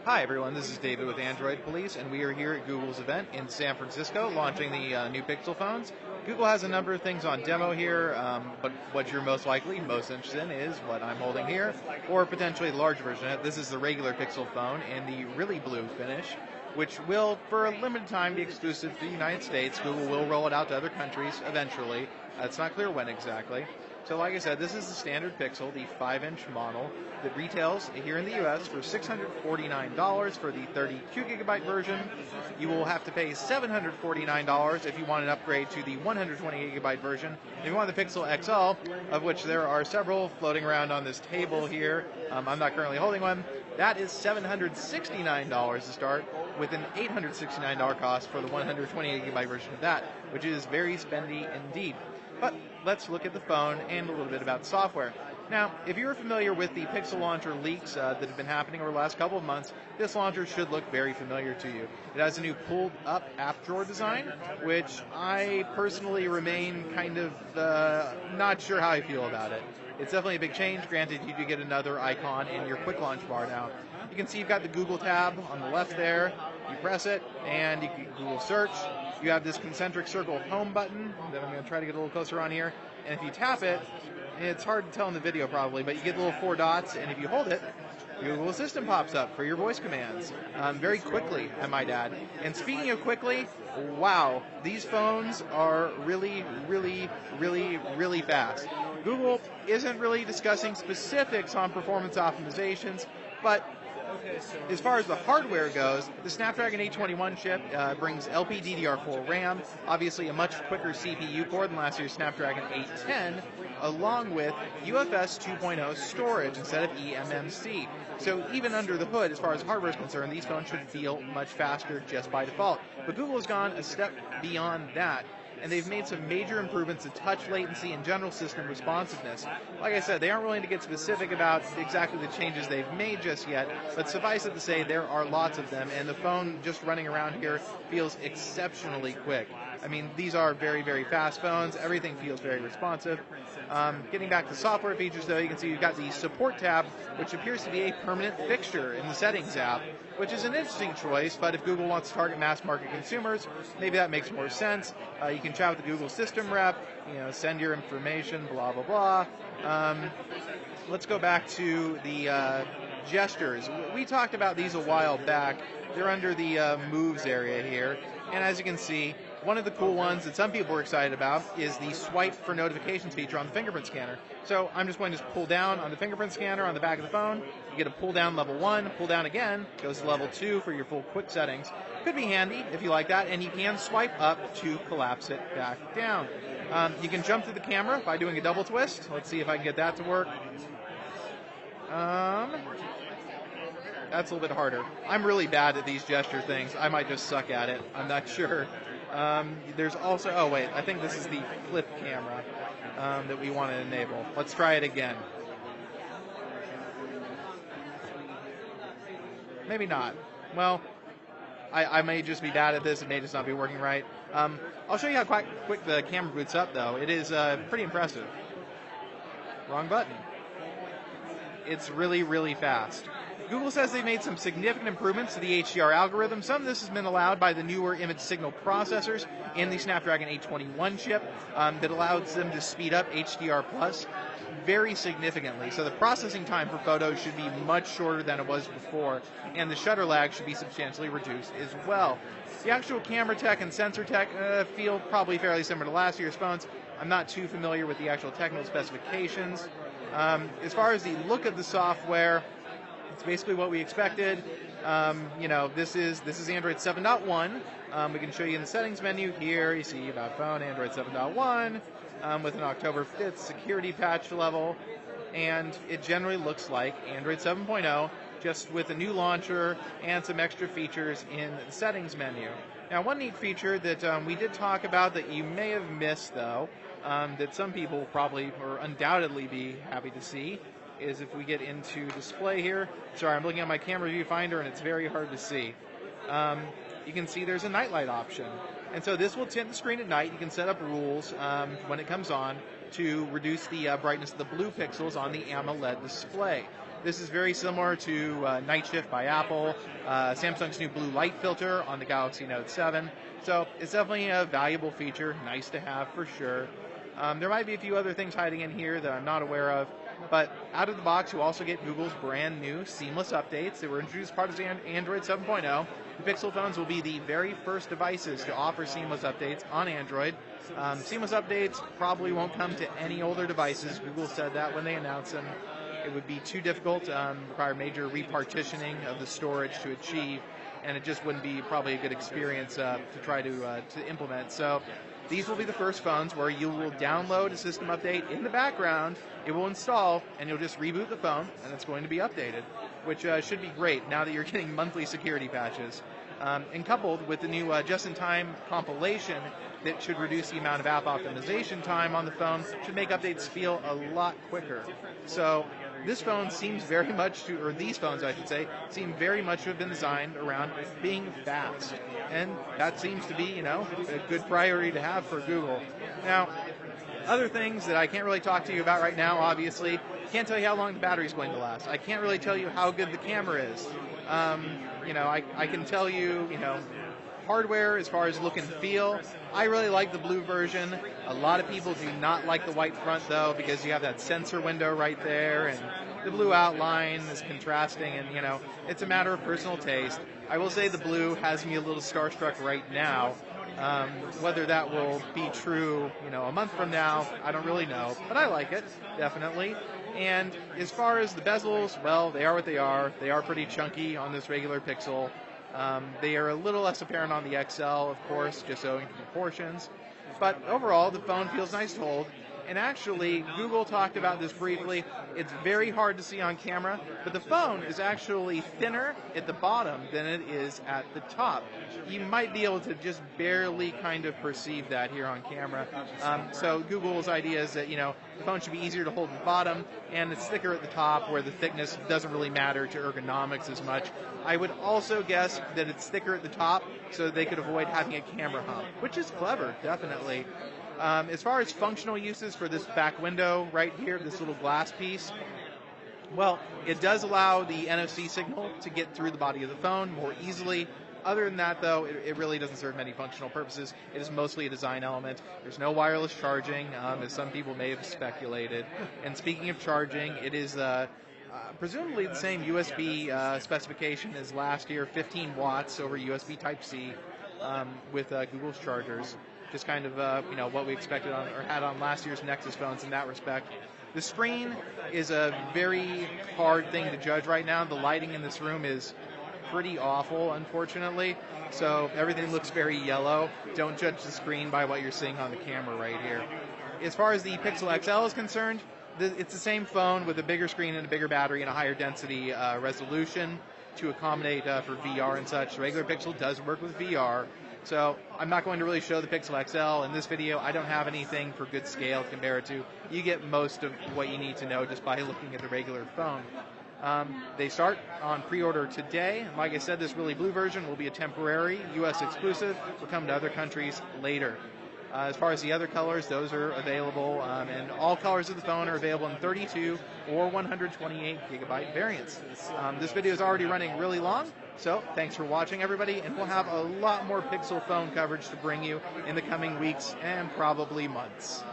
Hi everyone, this is David with Android Police, and we are here at Google's event in San Francisco launching the new Pixel phones. Google has a number of things on demo here, but what you're most interested in is what I'm holding here, or potentially the large version of it. This is the regular Pixel phone in the really blue finish, which will, for a limited time, be exclusive to the United States. Google will roll it out to other countries eventually. It's not clear when exactly. So like I said, this is the standard Pixel, the 5-inch model that retails here in the US for $649 for the 32GB version. You will have to pay $749 if you want an upgrade to the 128GB version. If you want the Pixel XL, of which there are several floating around on this table here, I'm not currently holding one, that is $769 to start, with an $869 cost for the 128GB version of that, which is very spendy indeed. But let's look at the phone and a little bit about software. Now, if you're familiar with the Pixel Launcher leaks that have been happening over the last couple of months, this launcher should look very familiar to you. It has a new pulled-up app drawer design, which I personally remain kind of not sure how I feel about it. It's definitely a big change. Granted, you do get another icon in your quick launch bar now. You can see you've got the Google tab on the left there. You press it, and you can Google search. You have this concentric circle home button that I'm going to try to get a little closer on here. And if you tap it, it's hard to tell in the video probably, but you get the little 4 dots, and if you hold it, Google Assistant pops up for your voice commands very quickly, I might add. And speaking of quickly, wow, these phones are really, really, really, really fast. Google isn't really discussing specifics on performance optimizations, but as far as the hardware goes, the Snapdragon 821 chip brings LPDDR4 RAM, obviously a much quicker CPU core than last year's Snapdragon 810, along with UFS 2.0 storage instead of eMMC. So even under the hood, as far as hardware is concerned, these phones should feel much faster just by default. But Google has gone a step beyond that, and they've made some major improvements to touch latency and general system responsiveness. Like I said, they aren't willing to get specific about exactly the changes they've made just yet, but suffice it to say there are lots of them, and the phone just running around here feels exceptionally quick. I mean, these are very, very fast phones. Everything feels very responsive. Getting back to software features, though, you can see you've got the Support tab, which appears to be a permanent fixture in the Settings app, which is an interesting choice, but if Google wants to target mass-market consumers, maybe that makes more sense. You can chat with the Google system rep, send your information, blah, blah, blah. Let's go back to the gestures. We talked about these a while back. They're under the Moves area here, and as you can see, one of the cool ones that some people are excited about is the swipe for notifications feature on the fingerprint scanner. So I'm just going to pull down on the fingerprint scanner on the back of the phone. You get a pull down level 1, pull down again, goes to level 2 for your full quick settings. Could be handy if you like that, and you can swipe up to collapse it back down. You can jump to the camera by doing a double twist. Let's see if I can get that to work. That's a little bit harder. I'm really bad at these gesture things. I might just suck at it. I'm not sure. There's also, oh wait, I think this is the flip camera that we want to enable. Let's try it again. Maybe not. Well, I may just be bad at this. It may just not be working right. I'll show you how quick the camera boots up, though. It is pretty impressive. Wrong button. It's really, really fast. Google says they've made some significant improvements to the HDR algorithm. Some of this has been allowed by the newer image signal processors in the Snapdragon 821 chip that allows them to speed up HDR Plus very significantly. So the processing time for photos should be much shorter than it was before, and the shutter lag should be substantially reduced as well. The actual camera tech and sensor tech feel probably fairly similar to last year's phones. I'm not too familiar with the actual technical specifications. As far as the look of the software, it's basically what we expected. This is Android 7.1. We can show you in the settings menu here. You see About Phone, Android 7.1, with an October 5th security patch level. And it generally looks like Android 7.0, just with a new launcher and some extra features in the settings menu. Now, one neat feature that we did talk about that you may have missed, though, that some people will probably or undoubtedly be happy to see, is if we get into display here. Sorry, I'm looking at my camera viewfinder and it's very hard to see. You can see there's a nightlight option. And so this will tint the screen at night. You can set up rules when it comes on to reduce the brightness of the blue pixels on the AMOLED display. This is very similar to Night Shift by Apple, Samsung's new blue light filter on the Galaxy Note 7. So it's definitely a valuable feature, nice to have for sure. There might be a few other things hiding in here that I'm not aware of, but out of the box you also get Google's brand new seamless updates that were introduced as part of Android 7.0. The Pixel phones will be the very first devices to offer seamless updates on Android. Seamless updates probably won't come to any older devices. Google said that when they announced them. It would be too difficult, require major repartitioning of the storage to achieve, and it just wouldn't be probably a good experience to try to implement. So these will be the first phones where you will download a system update in the background, it will install, and you'll just reboot the phone, and it's going to be updated, which should be great now that you're getting monthly security patches. And coupled with the new just-in-time compilation that should reduce the amount of app optimization time on the phone, should make updates feel a lot quicker. So this phone seems very much to, or these phones I should say, seem very much to have been designed around being fast. And that seems to be, a good priority to have for Google. Now, other things that I can't really talk to you about right now, obviously, can't tell you how long the battery's going to last. I can't really tell you how good the camera is. I can tell you, hardware as far as look and feel. I really like the blue version. A lot of people do not like the white front though, because you have that sensor window right there, and the blue outline is contrasting, and it's a matter of personal taste. I will say the blue has me a little starstruck right now. Whether that will be true, a month from now, I don't really know, but I like it, definitely. And as far as the bezels, well, they are what they are. They are pretty chunky on this regular Pixel. They are a little less apparent on the XL, of course, just owing to proportions. But overall, the phone feels nice to hold. And actually, Google talked about this briefly. It's very hard to see on camera, but the phone is actually thinner at the bottom than it is at the top. You might be able to just barely kind of perceive that here on camera. So Google's idea is that, the phone should be easier to hold at the bottom, and it's thicker at the top, where the thickness doesn't really matter to ergonomics as much. I would also guess that it's thicker at the top, so they could avoid having a camera hump, which is clever, definitely. As far as functional uses for this back window right here, this little glass piece, well, it does allow the NFC signal to get through the body of the phone more easily. Other than that, though, it really doesn't serve many functional purposes. It is mostly a design element. There's no wireless charging, as some people may have speculated. And speaking of charging, it is presumably the same USB specification as last year, 15 watts over USB Type-C with Google's chargers. Just kind of what we expected on, or had on last year's Nexus phones in that respect. The screen is a very hard thing to judge right now. The lighting in this room is pretty awful, unfortunately. So everything looks very yellow. Don't judge the screen by what you're seeing on the camera right here. As far as the Pixel XL is concerned, it's the same phone with a bigger screen and a bigger battery and a higher density resolution to accommodate for VR and such. The regular Pixel does work with VR. So I'm not going to really show the Pixel XL in this video. I don't have anything for good scale to compare it to. You get most of what you need to know just by looking at the regular phone. They start on pre-order today. And like I said, this really blue version will be a temporary U.S. exclusive. Will come to other countries later. As far as the other colors, those are available, and all colors of the phone are available in 32 or 128 gigabyte variants. This video is already running really long, so thanks for watching, everybody, and we'll have a lot more Pixel phone coverage to bring you in the coming weeks and probably months.